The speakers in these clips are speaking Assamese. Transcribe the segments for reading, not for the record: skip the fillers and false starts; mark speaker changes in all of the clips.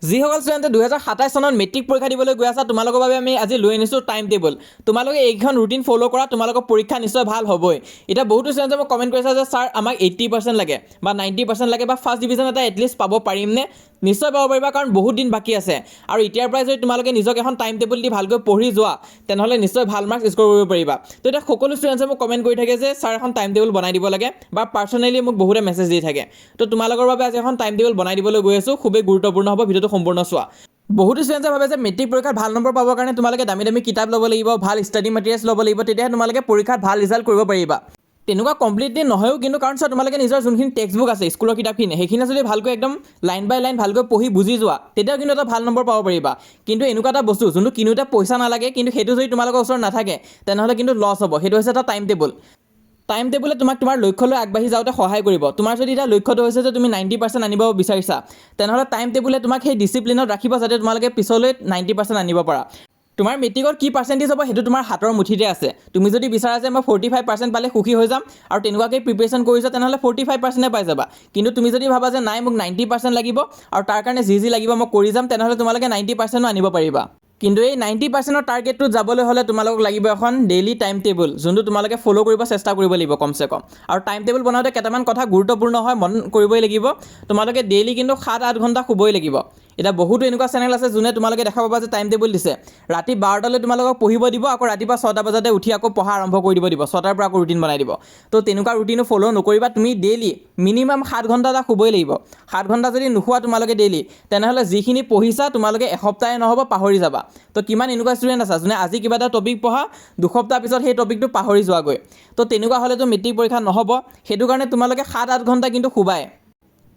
Speaker 1: যিসকল ষ্টুডেণ্টে 2027 চনত মেট্ৰিক পৰীক্ষা দিবলৈ গৈ আছা তোমালোকৰ বাবে আমি আজি লৈ আনিছোঁ টাইম টেবুল। তোমালোকে এইখন ৰুটিন ফ'ল' কৰা, তোমালোকৰ পৰীক্ষা নিশ্চয় ভাল হ'বই। এতিয়া বহুতো ষ্টুডেণ্টে মোক কমেণ্ট কৰিছে যে ছাৰ আমাক 80% লাগে বা 90% লাগে বা ফাৰ্ষ্ট ডিভিজন এটা এটলিষ্ট পাব পাৰিমনে? নিশ্চয় পাব পাৰিবা, কাৰণ বহুত দিন বাকী আছে। আৰু এতিয়াৰ পৰাই যদি তোমালোকে নিজক এখন টাইম টেবুল দি ভালকৈ পঢ়ি যোৱা তেনেহ'লে নিশ্চয় ভাল মাৰ্কছ স্ক'ৰ কৰিব পাৰিবা। তো এতিয়া সকলো ষ্টুডেণ্টে মোক কমেণ্ট কৰি থাকে যে ছাৰ এখন টাইম টেবুল বনাই দিব লাগে, বা পাৰ্চনেলি মোক বহুতে মেছেজ দি থাকে। তো তোমালোকৰ বাবে আজি এখন টাইম টেবুল বনাই দিবলৈ গৈ আছোঁ, খুবেই গুৰুত্বপূৰ্ণ হ'ব, ভিডিঅ'টো সম্পূৰ্ণ চোৱা। বহুতো ষ্টুডেণ্টে ভাবে যে মেট্ৰিক পৰীক্ষাত ভাল নম্বৰ পাবৰ কাৰণে তোমালোকে দামী দামী কিতাপ ল'ব লাগিব, ভাল ষ্টাডি মেটেৰিয়েলছ ল'ব লাগিব, তেতিয়াহে তোমালোকে পৰীক্ষাত ভাল ৰিজাল্ট কৰিব পাৰিবা। তেনেকুৱা কমপ্লিটলি নহয়ও, কিন্তু কাৰণ চোৱা তোমালোকে নিজৰ যোনখিনি টেক্সট বুক আছে স্কুলৰ কিতাপখিনি, সেইখিনি যদি ভালকৈ একদম লাইন বাই লাইন ভালকৈ পঢ়ি বুজি যোৱা, তেতিয়াও কিন্তু এটা ভাল নম্বৰ পাব পাৰিবা। কিন্তু এনেকুৱা এটা বস্তু যোনটো কিনোতে পইচা নালাগে, কিন্তু সেইটো যদি তোমালোকৰ ওচৰত নাথাকে তেনেহ'লে কিন্তু লছ হ'ব। সেইটো হৈছে এটা টাইম টেবুল। টাইম টেবুলে তোমাক তোমাৰ লক্ষ্যলৈ আগবাঢ়ি যাওঁতে সহায় কৰিব। তোমাৰ যদি এতিয়া লক্ষ্যটো হৈছে যে তুমি 90% আনিব বিচাৰিছা, তেনেহ'লে টাইম টেবুলে তোমাক সেই ডিচিপ্লিনত ৰাখিব যাতে তোমালোকে পিছলৈ 90% আনিব পাৰা। তোমাৰ মেট্ৰিকত কি পাৰ্চেণ্টেজ হ'ব সেইটো তোমাৰ হাতৰ মুঠিতে আছে। তুমি যদি বিচাৰা যে মই 45% পালে সুখী হৈ যাম আৰু তেনেকুৱাকৈ প্ৰিপেৰেশ্যন কৰিছা, তেনেহ'লে 45% পাই যাবা। কিন্তু তুমি যদি ভাবা যে নাই মোক 90% লাগিব আৰু তাৰ কাৰণে যি লাগিব মই কৰি যাম, তেনেহ'লে তোমালোকে 90%ও আনিব পাৰিবা। কিন্তু এই 90%ৰ টাৰ্গেটটোত যাবলৈ হ'লে তোমালোকক লাগিব এখন ডেইলি টাইম টেবুল, যোনটো তোমালোকে ফ'ল' কৰিব চেষ্টা কৰিব লাগিব কমচে কম। আৰু টাইম টেবুল বনাওঁতে কেইটামান কথা গুৰুত্বপূৰ্ণ হয়, মন কৰিবই লাগিব। তোমালোকে ডেইলি কিন্তু 7-8 ঘণ্টা শুবই লাগিব। এতিয়া বহুতো এনেকুৱা চেনেল আছে যোনে তোমালোকে দেখা পাবা যে টাইম টেবুল দিছে, ৰাতি 12টালৈ তোমালোকক পঢ়িব দিব, আকৌ ৰাতিপুৱা 6টা বজাতে উঠি আকৌ পঢ়া আৰম্ভ কৰি দিব 6টাৰ পৰা আকৌ ৰুটিন বনাই দিব। তো তেনেকুৱা ৰুটিনো ফ'ল' নকৰিবা। তুমি ডেইলি মিনিমাম 7 ঘণ্টা এটা শুবই লাগিব। 7 ঘণ্টা যদি নোশোৱা তোমালোকে ডেইলি, তেনেহ'লে যিখিনি পঢ়িছা তোমালোকে এসপ্তাহে নহ'ব পাহৰি যাবা। তো কিমান এনেকুৱা ষ্টুডেণ্ট আছে যোনে আজি কিবা এটা টপিক পঢ়া, দুসপ্তাহ পিছত সেই টপিকটো পাহৰি যোৱাগৈ। তো তেনেকুৱা হ'লেতো মেট্ৰিক পৰীক্ষা নহ'ব। সেইটো কাৰণে তোমালোকে 7-8 ঘণ্টা কিন্তু শুবাই।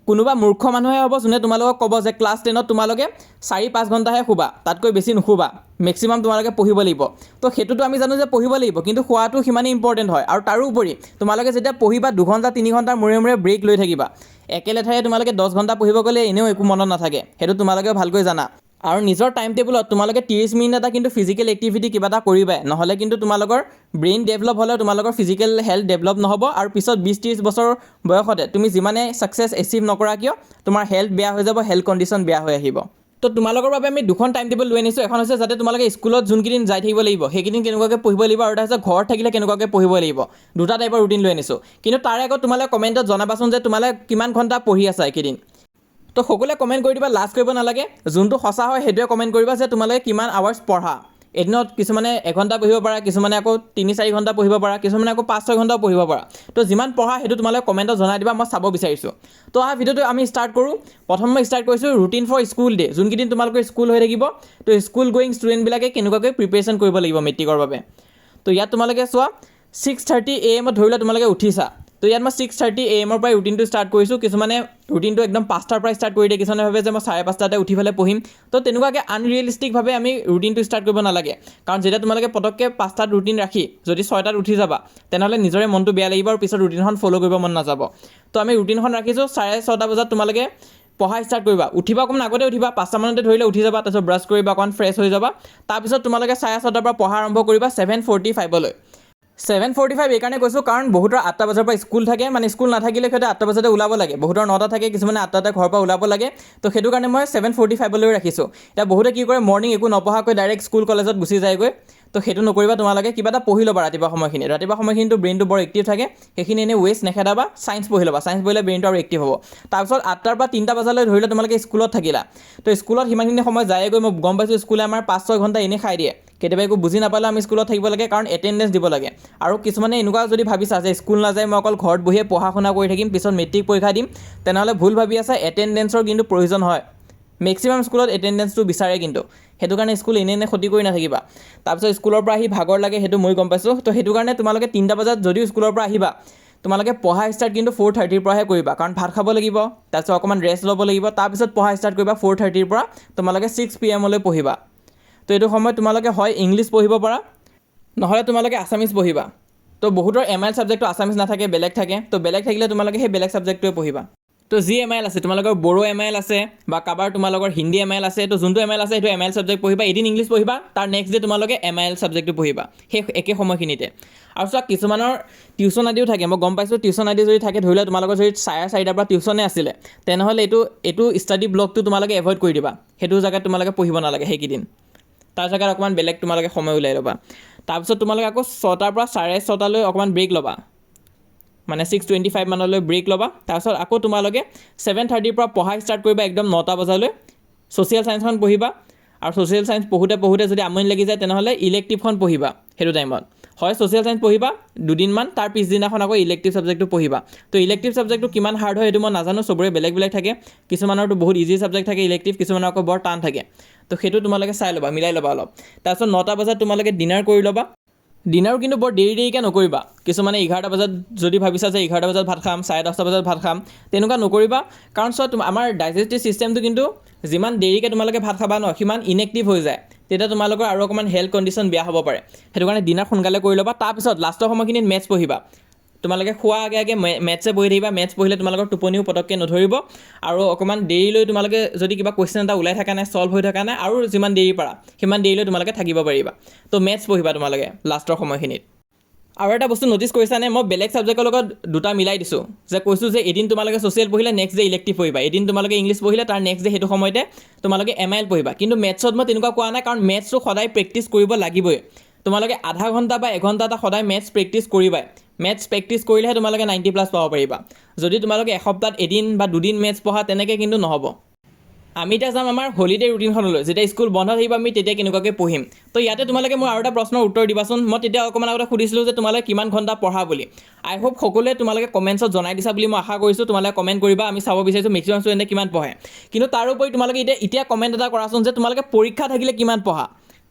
Speaker 1: কোনোবা মূৰ্খ মানুহে হ'ব যোনে তোমালোকক ক'ব যে ক্লাছ 10ত তোমালোকে 4-5 ঘণ্টাহে শুবা, তাতকৈ বেছি নুশুবা, মেক্সিমাম তোমালোকে পঢ়িব লাগিব। তো সেইটোতো আমি জানো যে পঢ়িব লাগিব, কিন্তু খোৱাটো সিমানেই ইম্পৰ্টেণ্ট হয়। আৰু তাৰোপৰি তোমালোকে যেতিয়া পঢ়িবা 2 ঘণ্টা 3 ঘণ্টাৰ মূৰে মূৰে ব্ৰেক লৈ থাকিবা। একেলেঠাৰে তোমালোকে 10 ঘণ্টা পঢ়িব গ'লে এনেও একো মনত নাথাকে, সেইটো তোমালোকেও ভালকৈ জানা। আৰু নিজৰ টাইম টেবুলত তোমালোকে 30 মিনিট এটা কিন্তু ফিজিকেল এক্টিভিটি কিবা এটা কৰিবাই, নহ'লে কিন্তু তোমালোকৰ ব্ৰেইন ডেভেলপ হ'লেও তোমালোকৰ ফিজিকেল হেল্থ ডেভেলপ নহ'ব। আৰু পিছত 20-30 বছৰ বয়সতে তুমি যিমানে ছাকচেছ এচিভ নকৰা কিয় তোমাৰ হেল্থ বেয়া হৈ যাব, হেল্থ কণ্ডিশ্যন বেয়া হৈ আহিব। তো তোমালোকৰ বাবে আমি 2খন টাইম টেবুল লৈ আনিছোঁ। এখন হৈছে যাতে তোমালোকে স্কুলত যোনকেইদিন যাই থাকিব লাগিব সেইকেইদিন কেনেকুৱাকৈ পঢ়িব লাগিব, আৰু এটা হৈছে ঘৰত থাকিলে কেনেকুৱাকৈ পঢ়িব লাগিব। 2টা টাইপৰ ৰুটিন লৈ আনিছোঁ। কিন্তু তাৰে আগত তোমালোকে কমেণ্টত জনাবাচোন যে তোমালোকে কিমান ঘণ্টা পঢ়ি আছা এইকেইদিন। তো সকলোৱে কমেণ্ট কৰি দিবা, লাজ কৰিব নালাগে। যোনটো সঁচা হয় সেইটোৱে কমেণ্ট কৰিবা যে তোমালোকে কিমান আৱাৰ্ছ পঢ়া। এদিনত কিছুমানে 1 ঘণ্টা পঢ়িব পাৰা, কিছুমানে আকৌ 3-4 ঘণ্টা পঢ়িব পাৰা, কিছুমানে আকৌ 5-6 ঘণ্টাও পঢ়িব পাৰা। তো যিমান পঢ়া সেইটো তোমালোকে কমেণ্টত জনাই দিবা, মই চাব বিচাৰিছোঁ। তো ভিডিঅ'টো আমি ষ্টাৰ্ট কৰোঁ। প্ৰথম মই ষ্টাৰ্ট কৰিছোঁ ৰুটিন ফৰ স্কুল ডে। যোনকেইদিন তোমালোকৰ স্কুল হৈ থাকিব, তো স্কুল গোয়িং ষ্টুডেণ্টবিলাকে কেনেকুৱাকৈ প্ৰিপেৰেশ্যন কৰিব লাগিব মেট্ৰিকৰ বাবে। তো ইয়াত তোমালোকে চোৱা 6:30 AM ধৰি লোৱা তোমালোকে উঠিছা। তো ইয়াত মই 6:30 AM পৰাই ৰুটিনটো ষ্টাৰ্ট কৰিছোঁ। কিছুমানে ৰুটিনটো একদম 5টাৰ পৰা ষ্টাৰ্ট কৰি দিয়ে, কিছুমানে ভাবে যে মই 5:30 উঠি পেলাই পঢ়িম। তো তেনেকুৱাকৈ আনৰিয়েলিষ্টিকভাৱে আমি ৰুটিনটো ষ্টাৰ্ট কৰিব নালাগে, কাৰণ যেতিয়া তোমালোকে পটককৈ 5টাত ৰুটিন ৰাখি যদি 6টাত উঠি যাবা, তেনেহ'লে নিজৰে মনটো বেয়া লাগিব আৰু পিছত ৰুটিনখন ফ'ল' কৰিব মন নাযাব। তো আমি ৰুটিনখন ৰাখিছোঁ 6:30 বজাত তোমালোকে পঢ়া ষ্টাৰ্ট কৰিবা। উঠিবা অকণমান আগতে উঠিবা, 5টা মানতে ধৰিলে উঠি যাবা, তাৰপিছত ব্ৰাছ কৰিবা, অকণমান ফ্ৰেছ হৈ যাবা। তাৰপিছত তোমালোকে 6:30 পৰা পঢ়া আৰম্ভ কৰিবা 7:45লৈ। 7:45 এইকাৰণে কৈছোঁ কাৰণ বহুতৰ 8টা বজাৰ পৰা স্কুল থাকে, মানে স্কুল নাথাকিলে সিহঁতে 8টা বজাতে ওলাব লাগে। বহুতৰ 9টা থাকে, কিছুমানে 8টাতে ঘৰৰ পৰা ওলাব লাগে। তো সেইটো কাৰণে মই 7:45লৈ ৰাখিছোঁ। এতিয়া বহুতে কি কৰে মৰ্ণিং একো নপঢ়াকৈ ডাইৰেক্ট স্কুল কলেজত গুচি যায়গৈ। তো সেইটো নকৰিবা, তোমালোকে কিবা এটা পঢ়ি ল'বা ৰাতিপুৱা সময়খিনিতো ব্ৰেইনটো বৰ এক্টিভ থাকে, সেইখিনি এনেই ৱেষ্ট নেখেদাবা। ছায়েন্স পঢ়ি ল'বা, ছায়েন্স পঢ়িলে ব্ৰেইনটো আৰু এক্টিভ হ'ব। তাৰপিছত 8টাৰ পৰা 3টা বজালৈ ধৰিলে তোমালোকে স্কুলত থাকিলা। তো স্কুলত সিমানখিনি সময় যায়গৈ, মই গম পাইছোঁ স্কুলে আমাৰ 5-6 ঘণ্টা এনেই খাই দিয়ে। কেতিয়াবা একো বুজি নাপালে আমি স্কুলত থাকিব লাগে, কাৰণ এটেণ্ডেঞ্চ দিব লাগে। আৰু কিছুমানে এনেকুৱা যদি ভাবিছা যে স্কুল নাযায় মই অকল ঘৰত বহিয়ে পঢ়া শুনা কৰি থাকিম, পিছত মেট্ৰিক পৰীক্ষা দিম, তেনেহ'লে ভুল ভাবি আছা। এটেণ্ডেঞ্চৰ কিন্তু প্ৰয়োজন হয়। মেক্সিমাম স্কুলত এটেণ্ডেঞ্চটো বিচাৰে, কিন্তু সেইটো কাৰণে স্কুল এনেই ক্ষতি কৰি নাথাকিবা। তাৰপিছত স্কুলৰ পৰা আহি ভাগৰ লাগে, সেইটো মই গম পাইছোঁ। তো সেইটো কাৰণে তোমালোকে 3টা বজাত যদিও স্কুলৰ পৰা আহিবা, তোমালোকে পঢ়া ষ্টাৰ্ট কিন্তু 4:30ৰ পৰাহে কৰিবা, কাৰণ ভাত খাব লাগিব, তাৰপিছত অকণমান ৰেষ্ট ল'ব লাগিব, তাৰপিছত পঢ়া ষ্টাৰ্ট কৰিবা 4:30ৰ পৰা। তোমালোকে 6 PM পঢ়িবা। তো এইটো সময়ত তোমালোকে হয় ইংলিছ পঢ়িব পাৰা, নহ'লে তোমালোকে আছামিজ পঢ়িবা। তো বহুতৰ MIL ছাবজেক্টটো আছামিজ নাথাকে, বেলেগ থাকে। তো বেলেগ থাকিলে তোমালোকে সেই বেলেগ ছাবজেক্টটোৱে পঢ়িবা। তো যি MIL আছে তোমালোকৰ বড়ো MIL আছে বা কাৰোবাৰ তোমালোকৰ হিন্দী MIL আছে, তো যোনটো MIL আছে সেইটো MIL ছাবজেক্ট পঢ়িবা, এদিন ইংলিছ পঢ়িবা, তাৰ নেক্সট ডে তোমালোকে MIL ছাবজেক্টটো পঢ়িবা সেই একে সময়খিনিতে। আৰু চোৱা কিছুমানৰ টিউশ্যন আদিও থাকে, মই গম পাইছোঁ টিউশ্যন আদি যদি থাকে, ধৰি লোৱা তোমালোকৰ যদি 4:30 পৰা টিউশ্যনে আছিলে, তেনেহ'লে এইটো ষ্টাডি ব্লকটো তোমালোকে এভইড কৰি দিবা, সেইটো জেগাত তোমালোকে পঢ়িব নালাগে সেইকেইদিন, তাৰ জেগাত অকণমান বেলেগ তোমালোকে সময় উলিয়াই ল'বা। তাৰপিছত তোমালোকে আকৌ 6টাৰ পৰা 6:30লৈ অকণমান ব্ৰেক ল'বা, মানে 6:25 মানলৈ ব্ৰেক ল'বা। তাৰপিছত আকৌ তোমালোকে 7:30 পৰা পঢ়া ষ্টাৰ্ট কৰিবা একদম 9টা বজালৈ, ছ'চিয়েল ছায়েন্সখন পঢ়িবা। আৰু ছ'চিয়েল ছায়েন্স পঢ়োঁতে যদি আমনি লাগি যায় তেনেহ'লে ইলেক্টিভখন পঢ়িবা সেইটো টাইমত, হয় ছ'চিয়েল ছায়েন্স পঢ়িবা দুদিনমান, তাৰ পিছদিনাখন আকৌ ইলেক্টিভ ছাবজেক্টটো পঢ়িবা। তো ইলেক্টিভ ছাবজেক্টটো কিমান হাৰ্ড হয় সেইটো মই নাজানো, চবৰে বেলেগ বেলেগ থাকে, কিছুমানৰতো বহুত ইজি ছাবজেক্ট থাকে ইলেক্টিভ, কিছুমানৰ আকৌ বৰ টান থাকে, তো সেইটো তোমালোকে চাই ল'বা, মিলাই ল'বা অলপ। তাৰপিছত 9টা বজাত তোমালোকে ডিনাৰ কৰি ল'বা। ডিনাৰো কিন্তু বৰ দেৰিকৈ নকৰিবা, কিছুমানে 11টা বজাত যদি ভাবিছা যে 11টা বজাত ভাত খাম, 10:30 বজাত ভাত খাম, তেনেকুৱা নকৰিবা। কাৰণ চোৱা আমাৰ ডাইজেষ্টিভ ছিষ্টেমটো কিন্তু যিমান দেৰিকৈ তোমালোকে ভাত খাবা ন, সিমান ইনএক্টিভ হৈ যায়, তেতিয়া তোমালোকৰ আৰু অকণমান হেল্থ কণ্ডিশ্যন বেয়া হ'ব পাৰে, সেইটো কাৰণে ডিনাৰ সোনকালে কৰি ল'বা। তাৰপিছত লাষ্টৰ সময়খিনিত মেথছ পঢ়িবা, তোমালোকে খোৱা আগে মেথছে পঢ়ি থাকিবা, মেথছ পঢ়িলে তোমালোকৰ টোপনিও পটককৈ নধৰিব, আৰু অকণমান দেৰিলৈ তোমালোকে যদি কিবা কুৱেশ্যন এটা ওলাই থকা নাই, ছল্ভ হৈ থকা নাই, আৰু যিমান দেৰি পাৰা সিমান দেৰিলৈ তোমালোকে থাকিব পাৰিবা। তো মেথছ পঢ়িবা তোমালোকে লাষ্টৰ সময়খিনিত। আৰু এটা বস্তু ন'টিছ কৰিছানে, মই বেলেগ ছাবজেক্টৰ লগত দুটা মিলাই দিছোঁ, যে কৈছোঁ যে এদিন তোমালোকে ছ'চিয়েল পঢ়িলে নেক্সট ডে ইলেক্টিভ পঢ়িবা, এদিন তোমালোকে ইংলিছ পঢ়িলে তাৰ নেক্সট ডে সেইটো সময়তে তোমালোকে MIL পঢ়িবা। কিন্তু মেথছত মই তেনেকুৱা কোৱা নাই, কাৰণ মেথছটো সদায় প্ৰেক্টিছ কৰিব লাগিবই, তোমালোকে আধা ঘণ্টা বা এঘণ্টা এটা সদায় মেথছ প্ৰেক্টিছ কৰিবাই, মেথছ প্ৰেক্টিছ কৰিলেহে তোমালোকে 90+ পাব পাৰিবা। যদি তোমালোকে এসপ্তাহত এদিন বা দুদিন মেথছ পঢ়া তেনেকৈ কিন্তু নহ'ব। আমি এতিয়া যাম আমাৰ হলিডে ৰুটিনখনলৈ, যেতিয়া স্কুল বন্ধ থাকিব আমি তেতিয়া কেনেকুৱাকৈ পঢ়িম। তো ইয়াতে তোমালোকে মোৰ আৰু এটা প্ৰশ্নৰ উত্তৰ দিবাচোন, মই তেতিয়া অকণমান আগতে সুধিছিলোঁ যে তোমালোকে কিমান ঘণ্টা পঢ়া বুলি। আই হোপ সকলোৱে তোমালোকে কমেণ্টছত জনাই দিছা বুলি মই আশা কৰিছোঁ, তোমালোকে কমেণ্ট কৰিবা, আমি চাব বিচাৰিছোঁ মেক্সিমাম ষ্টুডেণ্টে কিমান পঢ়ে। কিন্তু তাৰোপৰি তোমালোকে এতিয়া কমেণ্ট এটা কৰাচোন যে তোমালোকে পৰীক্ষা থাকিলে কিমান পঢ়া।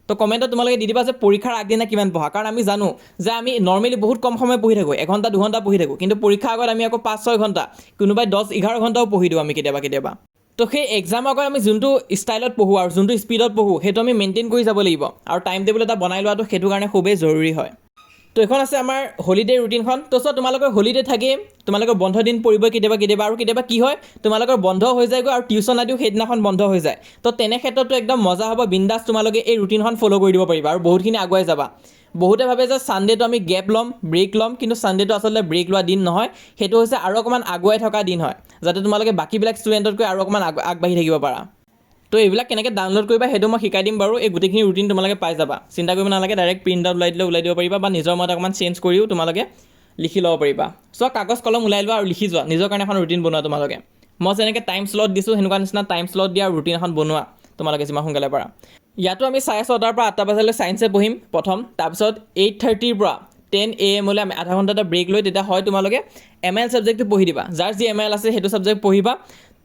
Speaker 1: তো কমেণ্টত তোমালোকে দি দিবা যে পৰীক্ষাৰ আগদিনা কিমান পঢ়া, কাৰণ আমি জানো যে আমি নৰ্মেলি বহুত কম সময় পঢ়ি থাকোঁ, 1-2 ঘণ্টা পঢ়ি থাকোঁ, কিন্তু পৰীক্ষাৰ আগত আমি আকৌ 5-6 ঘণ্টা, কোনোবাই 10-11 ঘণ্টাও পঢ়ি দিওঁ আমি কেতিয়াবা। তো সেই এক্সামৰ আগত আমি যোনটো ষ্টাইলত পঢ়োঁ আৰু যোনটো স্পীডত পঢ়োঁ সেইটো আমি মেইনটেইন কৰি যাব লাগিব, আৰু টাইম টেবুল এটা বনাই লোৱাটো সেইটো কাৰণে খুবেই জৰুৰী হয়। তো এইখন আছে আমাৰ হলিডে ৰুটিনখন। তো চোৱা তোমালোকৰ হলিডে থাকেই, তোমালোকৰ বন্ধ দিন পৰিব কেতিয়াবা, আৰু কেতিয়াবা কি হয় তোমালোকৰ বন্ধ হৈ যায়গৈ আৰু টিউশ্যন আদিও সেইদিনাখন বন্ধ হৈ যায়। তো তেনে ক্ষেত্ৰতো একদম মজা হ'ব, বিন্দাছ তোমালোকে এই ৰুটিনখন ফ'ল' কৰি দিব পাৰিবা আৰু বহুতখিনি আগুৱাই যাবা। বহুতে ভাবে যে ছানডেটো আমি গেপ ল'ম, ব্ৰেক ল'ম, কিন্তু ছানডেটো আচলতে ব্ৰেক লোৱা দিন নহয়, সেইটো হৈছে আৰু অকণমান আগুৱাই থকা দিন হয়, যাতে তোমালোকে বাকীবিলাক ষ্টুডেণ্টতকৈ আৰু অকণমান আগবাঢ়ি থাকিব পাৰা। তো এইবিলাক কেনেকৈ ডাউনলোড কৰিবা সেইটো মই শিকাই দিম বাৰু, এই গোটেইখিনি ৰুটিন তোমালোকে পাই যাবা, চিন্তা কৰিব নালাগে, ডাইৰেক্ট প্ৰিণ্ট আউট ওলাই দিব পাৰিবা, বা নিজৰ মতে অকণমান চেঞ্জ কৰিও তোমালোকে লিখি ল'ব পাৰিবা। চোৱা কাগজ কলম ওলাই লোৱা আৰু লিখি যোৱা, নিজৰ কাৰণে এখন ৰুটিন বনোৱা তোমালোকে। মই যেনেকৈ টাইম শ্লট দিছোঁ সেনেকুৱা নিচিনা টাইম শ্লট দিয়া আৰু ৰুটিন এখন বনোৱা তোমালোকে যিমান সোনকালে পাৰা। ইয়াতো আমি 6:30 পৰা 8টা বজালৈ ছায়েন্সে পঢ়িম প্ৰথম, তাৰপিছত 8:30 পৰা 10 AM আমি আধা ঘণ্টা এটা ব্ৰেক লৈ তেতিয়া হয় তোমালোকে MIL ছাবজেক্টটো পঢ়ি দিবা, যাৰ যি MIL আছে সেইটো ছাবজেক্ট পঢ়িবা।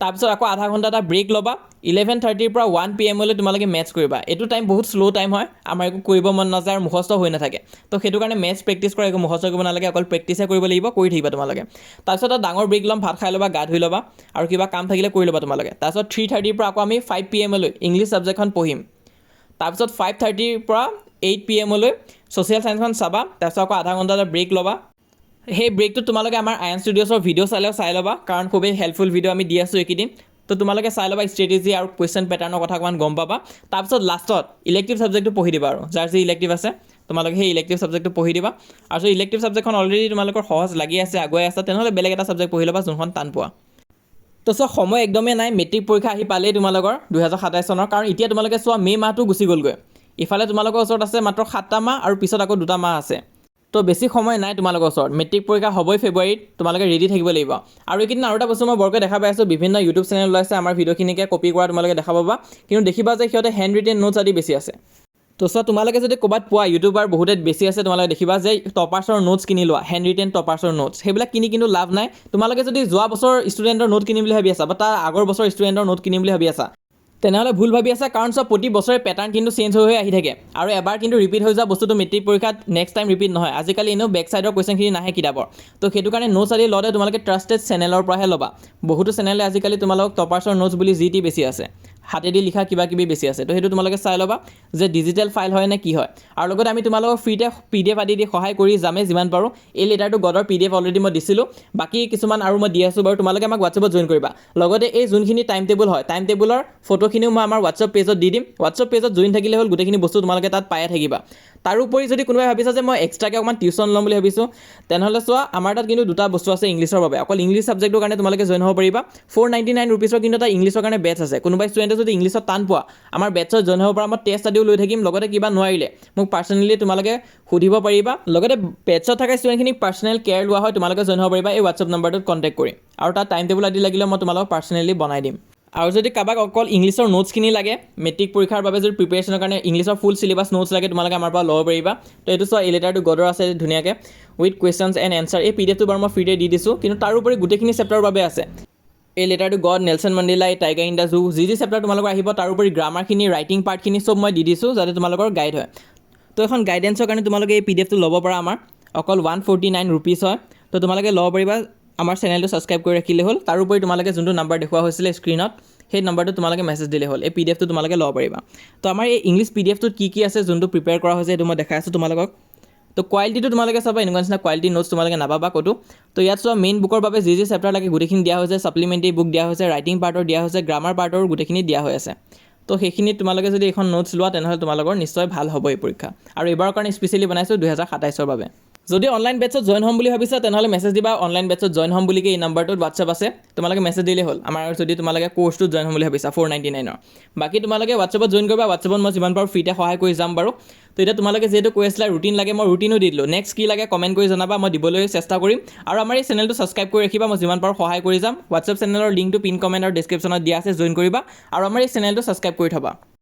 Speaker 1: তাৰপিছত আকৌ আধা ঘণ্টা এটা ব্ৰেক ল'বা, 11:30 পৰা 1 PM তোমালোকে মেথছ কৰিবা। এইটো টাইম বহুত শ্ল' টাইম হয়, আমাৰ একো কৰিব মন নাযায় আৰু মুখস্থ হৈ নাথাকে, তো সেইটো কাৰণে মেথছ প্ৰেক্টিছ কৰা, একো মুখস্থ কৰিব নালাগে, অকল প্ৰেক্টিছহে কৰিব লাগিব, কৰি থাকিবা তোমালোকে। তাৰপিছত এটা ডাঙৰ ব্ৰেক ল'ম, ভাত খাই ল'বা, গা ধুই ল'বা, আৰু কিবা কাম থাকিলে কৰি ল'বা তোমালোকে। তাৰপিছত 3:30 পৰা আকৌ আমি 5 PM ইংলিছ ছাবজেক্টখন পঢ়িম। তাৰপিছত 5:30 পৰা 8 PM ছ'চিয়েল ছায়েন্সখন চাবা, তাৰপিছত আকৌ আধা ঘণ্টা এটা ব্ৰেক ল'বা। সেই ব্ৰেকটো তোমালোকে আমাৰ আয়ন ষ্টুডিঅ'ছৰ ভিডিঅ' চাই ল'বা, কাৰণ খুবেই হেল্পফুল ভিডিঅ' আমি দি আছোঁ এইকেইদিন, তো তোমালোকে চাই ল'বা, ষ্ট্ৰেটেজি আৰু কুৱেশ্যন পেটাৰ্ণৰ কথা অকণমান গম পাবা। তাৰপিছত লাষ্টত ইলেক্টিভ ছাবজেক্টটো পঢ়ি দিবা, আৰু যাৰ যি ইলেক্টিভ আছে তোমালোকে সেই ইলেক্টিভ ছাবজেক্টটো পঢ়ি দিবা। আৰু যদি ইলেক্টিভ ছাবজেক্টখন অলৰেডি তোমালোকৰ সহজ লাগি আছে, আগুৱাই আছে, তেনেহ'লে বেলেগ এটা ছাবজেক্ট পঢ়ি ল'বা যোনখন টান পোৱা। তো চোৱা সময় একদমেই নাই, মেট্ৰিক পৰীক্ষা আহি পালেই তোমালোকৰ 2027 চনৰ, কাৰণ এতিয়া তোমালোকে চোৱা মে' মাহটো গুচি গ'লগৈ, ইফালে তোমালোকৰ ওচৰত আছে মাত্ৰ 7টা মাহ আৰু পিছত আকৌ 2টা মাহ আছে। তো বেছি সময় নাই তোমালোকৰ ওচৰত, মেট্ৰিক পৰীক্ষা হ'বই ফেব্ৰুৱাৰীত, তোমালোকে ৰেডি থাকিব লাগিব। আৰু এইকেইদিন আৰু এটা বস্তু মই বৰকৈ দেখা পাই আছোঁ, বিভিন্ন ইউটিউব চেনেল ওলাইছে আমাৰ ভিডিঅ'খিনিকে কপি কৰা তোমালোকে দেখা পাবা, কিন্তু দেখিবা যে সিহঁতে হেণ্ড ৰিটেন নোটছ আদি বেছি আছে। তো চোৱা তোমালোকে যদি ক'ৰবাত পোৱা ইউটিউবাৰ বহুতে বেছি আছে, তোমালোকে দেখিবা যে টপাৰ্ছৰ নোটছ কিনি লোৱা, হেণ্ড ৰিটেন টপাৰ্ছৰ নোটছ, সেইবিলাক কিনি কিন্তু লাভ নাই। তোমালোকে যদি যোৱা বছৰ ষ্টুডেণ্টৰ নোট কিনিম বুলি ভাবি আছা, বা তাৰ আগৰ বছৰ ষ্টুডেণ্টৰ নোট কিনিম বুলি ভাবি আছা, তেনেহ'লে ভুল ভাবি আছা, কাৰণ চোৱা প্ৰতি বছৰে পেটাৰ্ণ কিন্তু চেঞ্জ হৈ আহি থাকে, আৰু এবাৰ কিন্তু ৰিপিট হৈ যোৱা বস্তুটো মেট্ৰিক পৰীক্ষাত নেক্সট টাইম ৰিপিট নহয়। আজিকালি এনেও বেক ছাইডৰ কুৱেশ্যনখিনি নাহে কিতাপৰ, তো সেইটো কাৰণে নোটছ আদি লওঁতে তোমালোকে ট্ৰাষ্টেড চেনেলৰ পৰাহে ল'বা। বহুতো চেনেলে আজিকালি তোমালোকক টপাৰ্ছৰ নোটছ বুলি যি টি বেছি আছে, হাতেদি লিখা কিবা কিবি বেছি আছে। তো সেইটো তোমালোকে চাই ল'বা যে ডিজিটেল ফাইল হয় নে কি হয়। আৰু লগতে আমি তোমালোকক ফ্ৰীতে PDF আদি দি সহায় কৰি যামেই যিমান পাৰোঁ। এই লেটাৰটো গডৰ PDF অলৰেডি মই দিছিলোঁ, বাকী কিছুমান আৰু মই দি আছোঁ বাৰু। তোমালোকে আমাক হোৱাটছএপত জইন কৰিবা। লগতে এই যোনখিনি টাইম টেবুল হয়, টাইম টেবুলৰ ফটোখিনিও মই আমাৰ হোৱাটছএপ পেজত দি দিম। হোৱাটছএপ পেজত জইন থাকিলে হ'ল, গোটেইখিনি বস্তু তোমালোকে তাত পায়ে থাকিবা। তাৰোপৰি যদি কোনোবাই ভাবিছা যে মই এক্সট্ৰাকৈ অকণমান টিউশ্যন ল'ম বুলি ভাবিছোঁ, তেনেহ'লে চোৱা আমাৰ তাত কিন্তু দুটা বস্তু আছে ইংলিছৰ বাবে। অকল ইংলিছ ছাবজেক্টৰ কাৰণে তোমালোকে জইন হ'ব পাৰিবা। 499 ৰুপিছৰ কিন্তু এটা ইংলিছৰ কাৰণে বেটছ আছে। কোনোবাই ষ্টুডেণ্টে যদি ইংলিছত টান পোৱা, আমাৰ বেটছত জইন হ'ব পৰা। মই টেষ্ট আদিও লৈ থাকিম। লগতে কিবা নোৱাৰিলে মোক পাৰ্চনেলি তোমালোকে সুধিব পাৰিবা। লগতে বেটছত থকা ষ্টুডেণ্টখিনিক পাৰ্চনেল কেয়াৰ লোৱা হয়, তোমালোকে জইন হ'ব পাৰিবা এই হোৱাটছএপ নাম্বাৰটোত কণ্টেক্ট কৰি। আৰু তাত টাইম টেবুল আদি লাগিলে মই তোমালোকক পাৰ্চনেলি বনাই দিম। আৰু যদি কাৰোবাক অকল ইংলিছৰ নোটছখিনি লাগে, মেট্ৰিক পৰীক্ষাৰ বাবে যদি প্ৰিপেৰেশ্যনৰ কাৰণে ইংলিছৰ ফুল চিলেবাছ নোটছ লাগে, তোমালোকে আমাৰ পৰা ল'ব পাৰিবা। তো এইটো চোৱা, এই লেটাৰটো গডৰ আছে ধুনীয়াকৈ উইথ কুৱেশ্যনছ এণ্ড এনচাৰ। এই PDFটো বাৰু মই ফ্ৰীতে দি দিছোঁ, কিন্তু তাৰোপৰি গোটেইখিনি চেপ্টাৰৰ বাবে আছে। এই লেটাৰটো God, Nelson Mandela, tiger in the zoo, যি চেপ্টাৰ তোমালোকৰ আহিব, তাৰোপৰি গ্ৰামাৰখিনি, ৰাইটিং পাৰ্টখিনি চব মই দি দিছোঁ যাতে তোমালোকৰ গাইড হয়। তো এখন গাইডেন্সৰ কাৰণে তোমালোকে এই PDFটো ল'ব পৰা। আমাৰ অকল 149 ৰুপিছ হয়। তো তোমালোকে ল'ব পাৰিবা। আমাৰ চেনেলটো ছাবস্ক্ৰাইব কৰি ৰাখিলে হ'ল। তাৰোপৰি তোমালোকে যোনটো নাম্বাৰ দেখুওৱা হৈছিলে স্ক্ৰীণত, সেই নাম্বাৰটো তোমালোকে মেছেজ দিলে হ'ল। এই PDFটো তোমালোকে ল'ব পাৰিবা। তো আমাৰ এই ইংলিছ PDFটোত কি আছে যোনটো প্ৰিপেয়াৰ কৰা হৈছে সেইটো মই দেখাই আছোঁ তোমালোকক। তো কোৱালিটিটো তোমালোকে চাবা, এনেকুৱা নিচিনা কোৱালিটি নোটছ তোমালোকে নাপাবা ক'তো। তো ইয়াত চোৱা, মেইন বুকৰ বাবে যি চেপ্টাৰ লাগে গোটেইখিনি দিয়া হৈছে, ছাপ্লিমেণ্টাৰী বুক দিয়া হৈছে, ৰাইটিং পাৰ্টৰ দিয়া হৈছে, গ্ৰামাৰ পাৰ্টৰ গোটেইখিনি দিয়া হৈ আছে। তো সেইখিনিত তোমালোকে যদি এখন নোটছ লোৱা তেনেহ'লে তোমালোকৰ নিশ্চয় ভাল হ'ব এই পৰীক্ষা। আৰু এইবাৰৰ কাৰণে স্পেচিয়েলি বনাইছোঁ 2027ৰ বাবে। যদি অনলাইন বেটছত জইন হ'ম বুলি ভাবিছা তেনেহ'লে মেছেজ দিবা, অনলাইন বেটছত জইন হ'ম বুলিকে এই নাম্বাৰটোত হোৱাটছএপ আছে, তোমালোকে মেছেজ দিলেই হ'ল। আমাৰ যদি তোমালোকে কোৰ্চটোত জইন হ'ম বুলি ভাবিছা 499ৰ। বাকী তোমালোকে হোৱাটছএপত জইন কৰিবা। হোৱাটছএপত মই যিমান পাৰোঁ ফ্ৰীতে সহায় কৰি যাম বাৰু। তো এতিয়া তোমালোকে যিহেতু কৈ আছিলা ৰুটিন লাগে, মই ৰুটিনো দি দিলোঁ। নেক্সট কি লাগে কমেণ্ট কৰি জনাবা, মই দিবলৈ চেষ্টা কৰিম। আৰু আমাৰ এই চেনেলটো ছাবস্ক্ৰাইব কৰি ৰাখিবা, মই যিমান পাৰোঁ সহায় কৰি যাম। হোৱাটছএপ চেনেলৰ লিংকটো পিন কমেণ্ট আৰু ডেছক্ৰিপশ্যনত দিয়া আছে, জইন কৰিবা আৰু আমাৰ এই চেনেলটো ছাবস্ক্ৰাইব কৰি থ'বা।